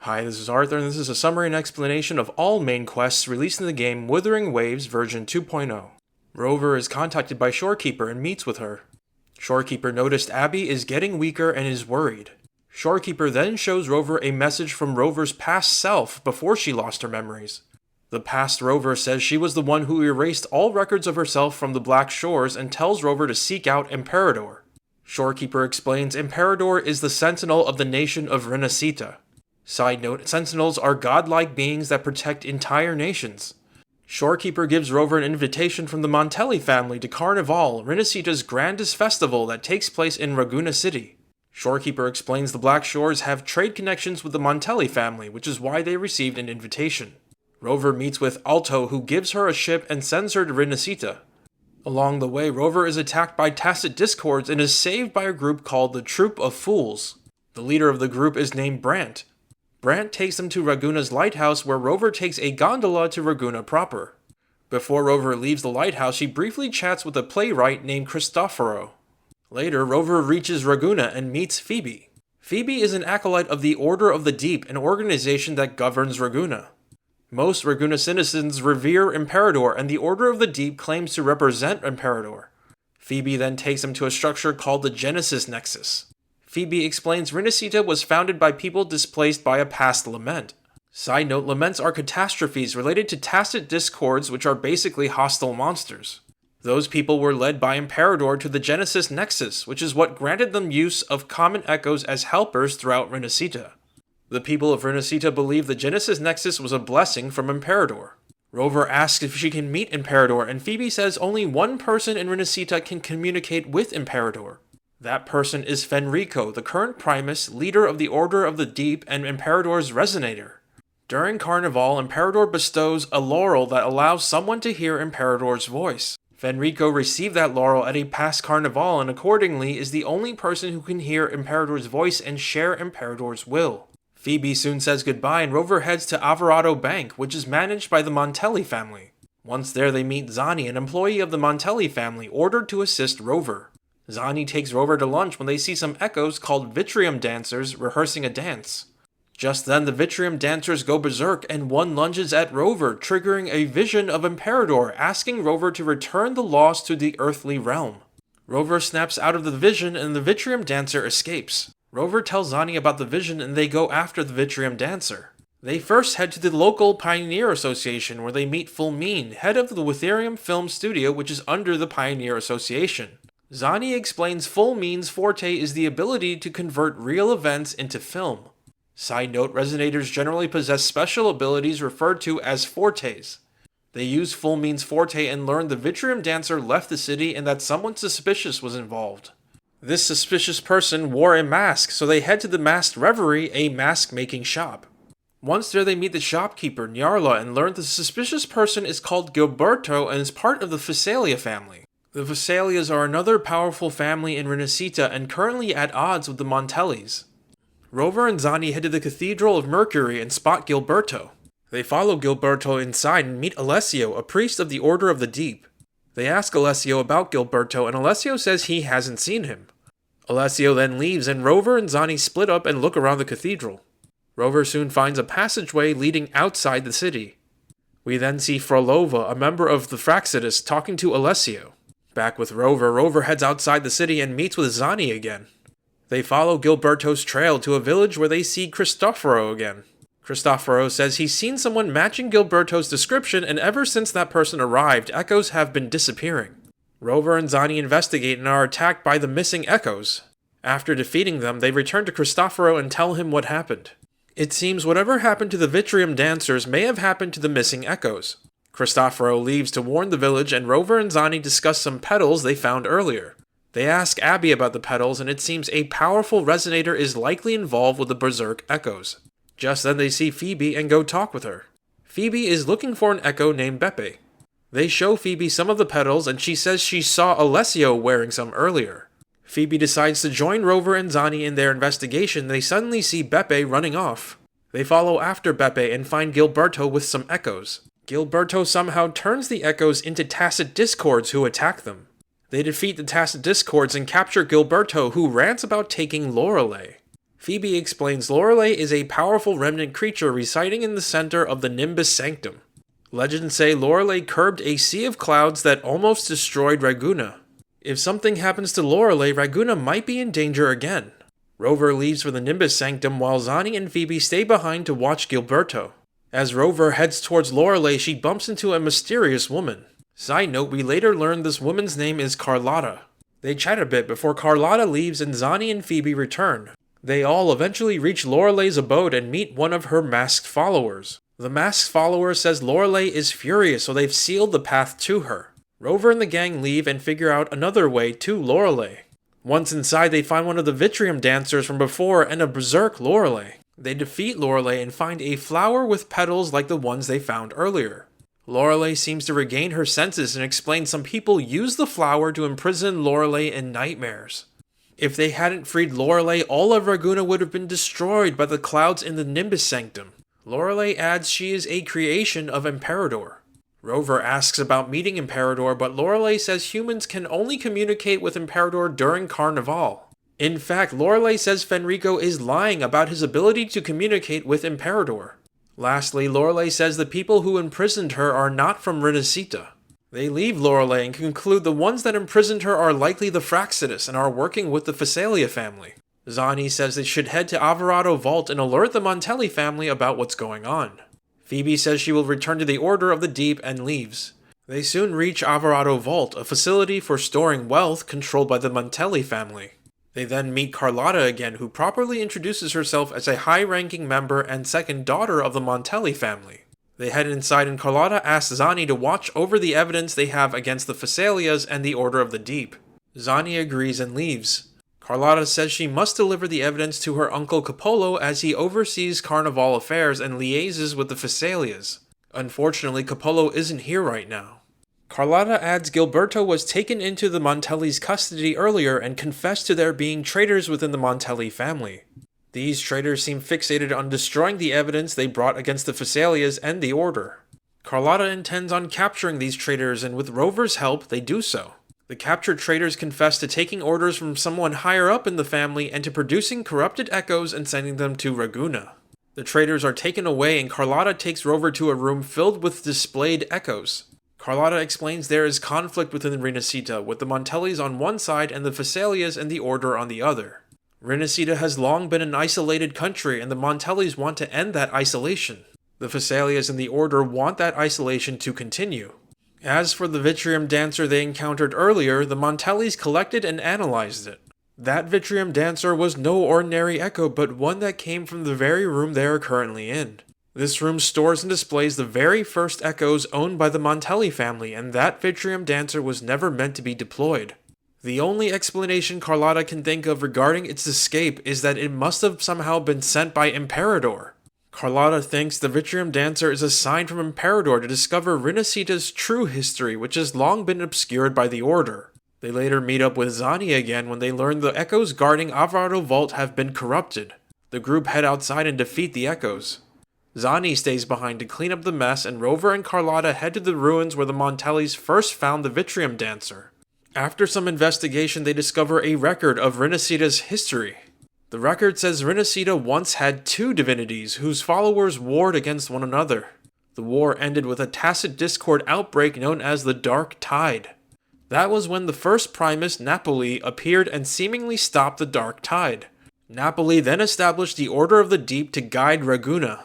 Hi, this is Arthur, and this is a summary and explanation of all main quests released in the game Wuthering Waves version 2.0. Rover is contacted by Shorekeeper and meets with her. Shorekeeper noticed Abby is getting weaker and is worried. Shorekeeper then shows Rover a message from Rover's past self before she lost her memories. The past Rover says she was the one who erased all records of herself from the Black Shores and tells Rover to seek out Emperador. Shorekeeper explains Emperador is the sentinel of the nation of Rinascita. Side note, sentinels are godlike beings that protect entire nations. Shorekeeper gives Rover an invitation from the Montelli family to Carnival, Rinascita's grandest festival that takes place in Ragusa City. Shorekeeper explains the Black Shores have trade connections with the Montelli family, which is why they received an invitation. Rover meets with Alto, who gives her a ship and sends her to Rinascita. Along the way, Rover is attacked by tacit discords and is saved by a group called the Troop of Fools. The leader of the group is named Brant. Brant takes them to Ragusa's lighthouse, where Rover takes a gondola to Ragusa proper. Before Rover leaves the lighthouse, she briefly chats with a playwright named Cristoforo. Later, Rover reaches Ragusa and meets Phoebe. Phoebe is an acolyte of the Order of the Deep, an organization that governs Ragusa. Most Ragusa citizens revere Emperador, and the Order of the Deep claims to represent Emperador. Phoebe then takes him to a structure called the Genesis Nexus. Phoebe explains Rinascita was founded by people displaced by a past lament. Side note, laments are catastrophes related to tacit discords, which are basically hostile monsters. Those people were led by Emperador to the Genesis Nexus, which is what granted them use of common echoes as helpers throughout Rinascita. The people of Rinascita believe the Genesis Nexus was a blessing from Emperador. Rover asks if she can meet Emperador, and Phoebe says only one person in Rinascita can communicate with Emperador. That person is Fenrico, the current Primus, leader of the Order of the Deep and Emperador's Resonator. During Carnival, Emperador bestows a laurel that allows someone to hear Emperador's voice. Fenrico received that laurel at a past Carnival and accordingly is the only person who can hear Emperador's voice and share Emperador's will. Phoebe soon says goodbye and Rover heads to Alvarado Bank, which is managed by the Montelli family. Once there, they meet Zani, an employee of the Montelli family, ordered to assist Rover. Zani takes Rover to lunch when they see some echoes called Vitrium dancers rehearsing a dance. Just then, the Vitrium dancers go berserk and one lunges at Rover, triggering a vision of Emperador, asking Rover to return the lost to the earthly realm. Rover snaps out of the vision and the Vitrium dancer escapes. Rover tells Zani about the vision and they go after the Vitrium dancer. They first head to the local Pioneer Association where they meet Fulmine, head of the Wuthering Film Studio, which is under the Pioneer Association. Zani explains Fulmine's forte is the ability to convert real events into film. Side note, Resonators generally possess special abilities referred to as fortes. They use Fulmine's forte and learn the Vitrium dancer left the city and that someone suspicious was involved. This suspicious person wore a mask, so they head to the Masked Reverie, a mask-making shop. Once there, they meet the shopkeeper, Nyarla, and learn the suspicious person is called Gilberto and is part of the Phasalia family. The Phasalias are another powerful family in Rinascita and currently at odds with the Montellis. Rover and Zani head to the Cathedral of Mercury and spot Gilberto. They follow Gilberto inside and meet Alessio, a priest of the Order of the Deep. They ask Alessio about Gilberto and Alessio says he hasn't seen him. Alessio then leaves and Rover and Zani split up and look around the cathedral. Rover soon finds a passageway leading outside the city. We then see Frolova, a member of the Fraxitus, talking to Alessio. Back with Rover, Rover heads outside the city and meets with Zani again. They follow Gilberto's trail to a village where they see Cristoforo again. Cristoforo says he's seen someone matching Gilberto's description and ever since that person arrived, echoes have been disappearing. Rover and Zani investigate and are attacked by the missing echoes. After defeating them, they return to Cristoforo and tell him what happened. It seems whatever happened to the Vitrium dancers may have happened to the missing echoes. Cristoforo leaves to warn the village and Rover and Zani discuss some petals they found earlier. They ask Abby about the petals and it seems a powerful resonator is likely involved with the berserk echoes. Just then they see Phoebe and go talk with her. Phoebe is looking for an echo named Beppe. They show Phoebe some of the petals and she says she saw Alessio wearing some earlier. Phoebe decides to join Rover and Zani in their investigation. They suddenly see Beppe running off. They follow after Beppe and find Gilberto with some echoes. Gilberto somehow turns the echoes into tacit discords who attack them. They defeat the tacit discords and capture Gilberto, who rants about taking Lorelei. Phoebe explains Lorelei is a powerful remnant creature residing in the center of the Nimbus Sanctum. Legends say Lorelei curbed a sea of clouds that almost destroyed Raguna. If something happens to Lorelei, Raguna might be in danger again. Rover leaves for the Nimbus Sanctum while Zani and Phoebe stay behind to watch Gilberto. As Rover heads towards Lorelei, she bumps into a mysterious woman. Side note, we later learn this woman's name is Carlotta. They chat a bit before Carlotta leaves and Zani and Phoebe return. They all eventually reach Lorelei's abode and meet one of her masked followers. The masked follower says Lorelei is furious, so they've sealed the path to her. Rover and the gang leave and figure out another way to Lorelei. Once inside, they find one of the Vitrium dancers from before and a berserk Lorelei. They defeat Lorelei and find a flower with petals like the ones they found earlier. Lorelei seems to regain her senses and explains some people use the flower to imprison Lorelei in nightmares. If they hadn't freed Lorelei, all of Raguna would have been destroyed by the clouds in the Nimbus Sanctum. Lorelei adds she is a creation of Imperador. Rover asks about meeting Imperador, but Lorelei says humans can only communicate with Imperador during Carnival. In fact, Lorelei says Fenrico is lying about his ability to communicate with Imperador. Lastly, Lorelei says the people who imprisoned her are not from Rinascita. They leave Lorelei and conclude the ones that imprisoned her are likely the Fraxidus and are working with the Phasalia family. Zani says they should head to Alvarado Vault and alert the Montelli family about what's going on. Phoebe says she will return to the Order of the Deep and leaves. They soon reach Alvarado Vault, a facility for storing wealth controlled by the Montelli family. They then meet Carlotta again, who properly introduces herself as a high-ranking member and second daughter of the Montelli family. They head inside and Carlotta asks Zani to watch over the evidence they have against the Phasalias and the Order of the Deep. Zani agrees and leaves. Carlotta says she must deliver the evidence to her uncle Capolo as he oversees Carnival affairs and liaises with the Phasalias. Unfortunately, Capolo isn't here right now. Carlotta adds Gilberto was taken into the Montelli's custody earlier and confessed to there being traitors within the Montelli family. These traitors seem fixated on destroying the evidence they brought against the Phasalias and the Order. Carlotta intends on capturing these traitors, and with Rover's help, they do so. The captured traitors confess to taking orders from someone higher up in the family and to producing corrupted echoes and sending them to Raguna. The traitors are taken away and Carlotta takes Rover to a room filled with displayed echoes. Carlotta explains there is conflict within Rinascita, with the Montellis on one side and the Phasalias and the Order on the other. Rinascita has long been an isolated country, and the Montellis want to end that isolation. The Phasalias and the Order want that isolation to continue. As for the Vitrium dancer they encountered earlier, the Montellis collected and analyzed it. That Vitrium dancer was no ordinary echo, but one that came from the very room they are currently in. This room stores and displays the very first echoes owned by the Montelli family, and that Vitrium dancer was never meant to be deployed. The only explanation Carlotta can think of regarding its escape is that it must have somehow been sent by Imperador. Carlotta thinks the Vitrium dancer is a sign from Imperador to discover Rinascita's true history, which has long been obscured by the Order. They later meet up with Zani again when they learn the echoes guarding Alvarado Vault have been corrupted. The group head outside and defeat the echoes. Zani stays behind to clean up the mess, and Rover and Carlotta head to the ruins where the Montellis first found the Vitrium dancer. After some investigation, they discover a record of Rinascita's history. The record says Rinascita once had two divinities whose followers warred against one another. The war ended with a tacit discord outbreak known as the Dark Tide. That was when the first Primus, Napoli, appeared and seemingly stopped the Dark Tide. Napoli then established the Order of the Deep to guide Raguna.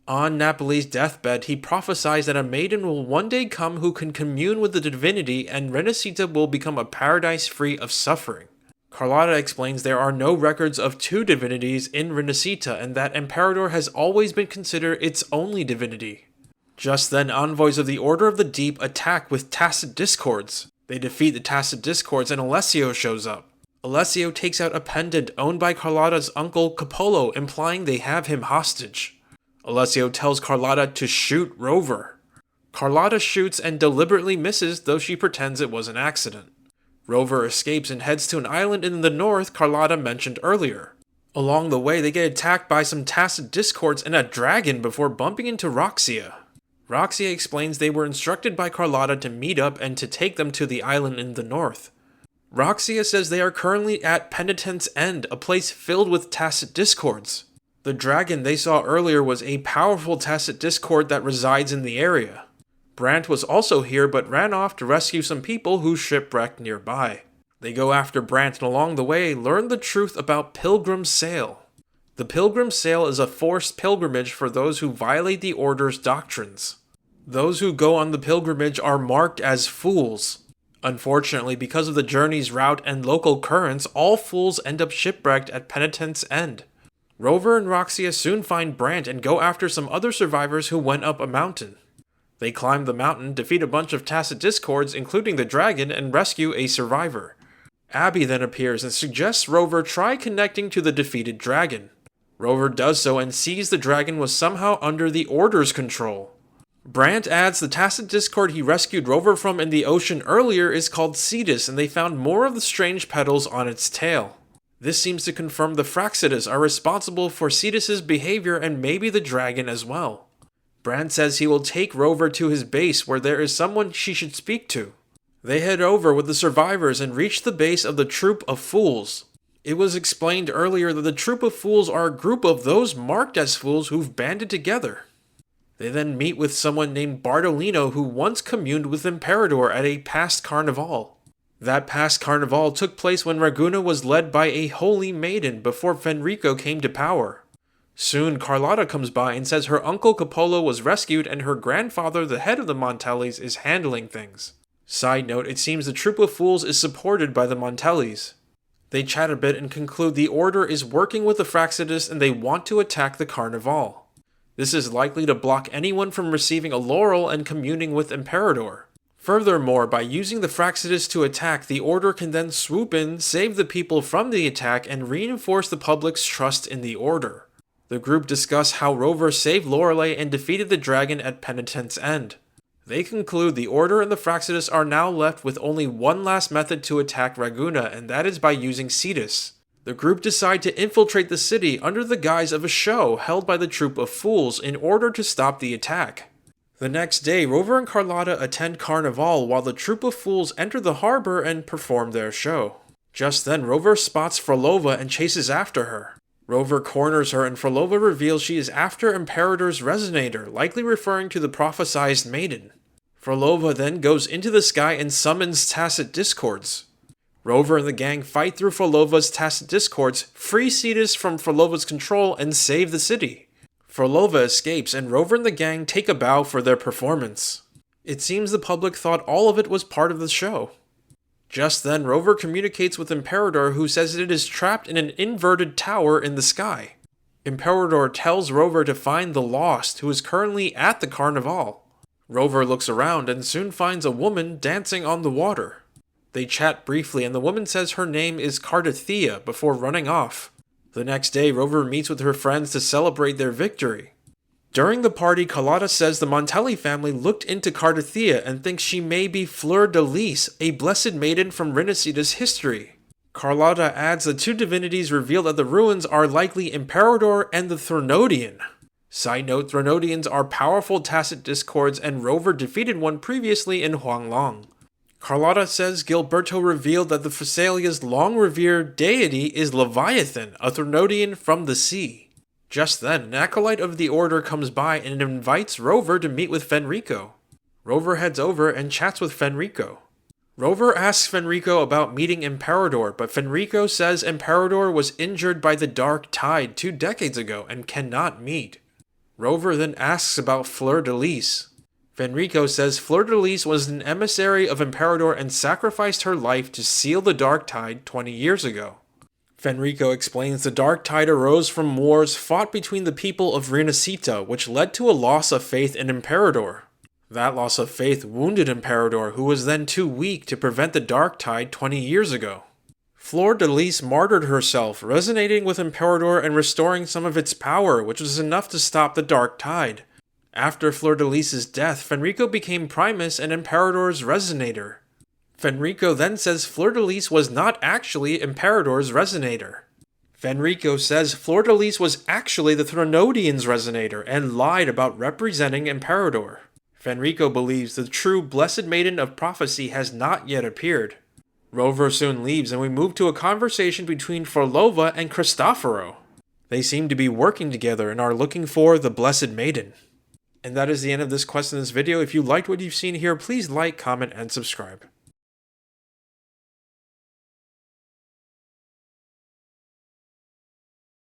On Napoli's deathbed, he prophesies that a maiden will one day come who can commune with the divinity, and Rinascita will become a paradise free of suffering. Carlotta explains there are no records of two divinities in Rinascita, and that Imperador has always been considered its only divinity. Just then, envoys of the Order of the Deep attack with tacit discords. They defeat the tacit discords, and Alessio shows up. Alessio takes out a pendant owned by Carlotta's uncle Capolo, implying they have him hostage. Alessio tells Carlotta to shoot Rover. Carlotta shoots and deliberately misses, though she pretends it was an accident. Rover escapes and heads to an island in the north Carlotta mentioned earlier. Along the way, they get attacked by some tacit discords and a dragon before bumping into Roxia. Roxia explains they were instructed by Carlotta to meet up and to take them to the island in the north. Roxia says they are currently at Penitent's End, a place filled with tacit discords. The dragon they saw earlier was a powerful tacit discord that resides in the area. Brant was also here but ran off to rescue some people who shipwrecked nearby. They go after Brant and along the way learn the truth about Pilgrim's Sale. The Pilgrim's Sale is a forced pilgrimage for those who violate the Order's doctrines. Those who go on the pilgrimage are marked as fools. Unfortunately, because of the journey's route and local currents, all fools end up shipwrecked at Penitent's End. Rover and Roxia soon find Brant and go after some other survivors who went up a mountain. They climb the mountain, defeat a bunch of tacit discords including the dragon, and rescue a survivor. Abby then appears and suggests Rover try connecting to the defeated dragon. Rover does so and sees the dragon was somehow under the Order's control. Brant adds the tacit discord he rescued Rover from in the ocean earlier is called Cetus, and they found more of the strange petals on its tail. This seems to confirm the Fraxitas are responsible for Cetus's behavior and maybe the dragon as well. Brant says he will take Rover to his base where there is someone she should speak to. They head over with the survivors and reach the base of the Troop of Fools. It was explained earlier that the Troop of Fools are a group of those marked as fools who've banded together. They then meet with someone named Bartolino who once communed with Imperador at a past carnival. That past carnival took place when Raguna was led by a holy maiden before Fenrico came to power. Soon Carlotta comes by and says her uncle Capolo was rescued and her grandfather, the head of the Montellis, is handling things. Side note, it seems the Troop of Fools is supported by the Montellis. They chat a bit and conclude the Order is working with the Fraxitas and they want to attack the carnival. This is likely to block anyone from receiving a laurel and communing with Imperador. Furthermore, by using the Fraxitas to attack, the Order can then swoop in, save the people from the attack, and reinforce the public's trust in the Order. The group discuss how Rover saved Lorelei and defeated the dragon at Penitent's End. They conclude the Order and the Fraxitas are now left with only one last method to attack Raguna, and that is by using Cetus. The group decide to infiltrate the city under the guise of a show held by the Troop of Fools in order to stop the attack. The next day, Rover and Carlotta attend Carnival while the Troop of Fools enter the harbor and perform their show. Just then, Rover spots Frolova and chases after her. Rover corners her and Frolova reveals she is after Imperator's resonator, likely referring to the prophesized maiden. Frolova then goes into the sky and summons tacit discords. Rover and the gang fight through Frolova's tacit discords, free Cetus from Frolova's control, and save the city. Frolova escapes, and Rover and the gang take a bow for their performance. It seems the public thought all of it was part of the show. Just then, Rover communicates with Imperador, who says it is trapped in an inverted tower in the sky. Imperador tells Rover to find the Lost, who is currently at the carnival. Rover looks around and soon finds a woman dancing on the water. They chat briefly and the woman says her name is Cardathea before running off. The next day, Rover meets with her friends to celebrate their victory. During the party, Carlotta says the Montelli family looked into Cardathea and thinks she may be Fleur de Lis, a blessed maiden from Rinascita's history. Carlotta adds the two divinities revealed at the ruins are likely Imperador and the Threnodian. Side note, Threnodians are powerful tacit discords and Rover defeated one previously in Huanglong. Carlotta says Gilberto revealed that the Phassalia's long-revered deity is Leviathan, a Threnodian from the sea. Just then, an acolyte of the Order comes by and invites Rover to meet with Fenrico. Rover heads over and chats with Fenrico. Rover asks Fenrico about meeting Imperador, but Fenrico says Imperador was injured by the Dark Tide 2 decades ago and cannot meet. Rover then asks about Fleur de Lis. Fenrico says Fleur de Lis was an emissary of Imperador and sacrificed her life to seal the Dark Tide 20 years ago. Fenrico explains the Dark Tide arose from wars fought between the people of Rinascita, which led to a loss of faith in Imperador. That loss of faith wounded Imperador, who was then too weak to prevent the Dark Tide 20 years ago. Fleur de Lis martyred herself, resonating with Imperador and restoring some of its power, which was enough to stop the Dark Tide. After Fleur de Lis's death, Fenrico became Primus and Imperador's resonator. Fenrico then says Fleur de Lis was not actually Imperador's resonator. Fenrico says Fleur de Lis was actually the Threnodian's resonator and lied about representing Imperador. Fenrico believes the true Blessed Maiden of Prophecy has not yet appeared. Rover soon leaves and we move to a conversation between Forlova and Cristoforo. They seem to be working together and are looking for the Blessed Maiden. And that is the end of this quest in this video. If you liked what you've seen here, please like, comment, and subscribe.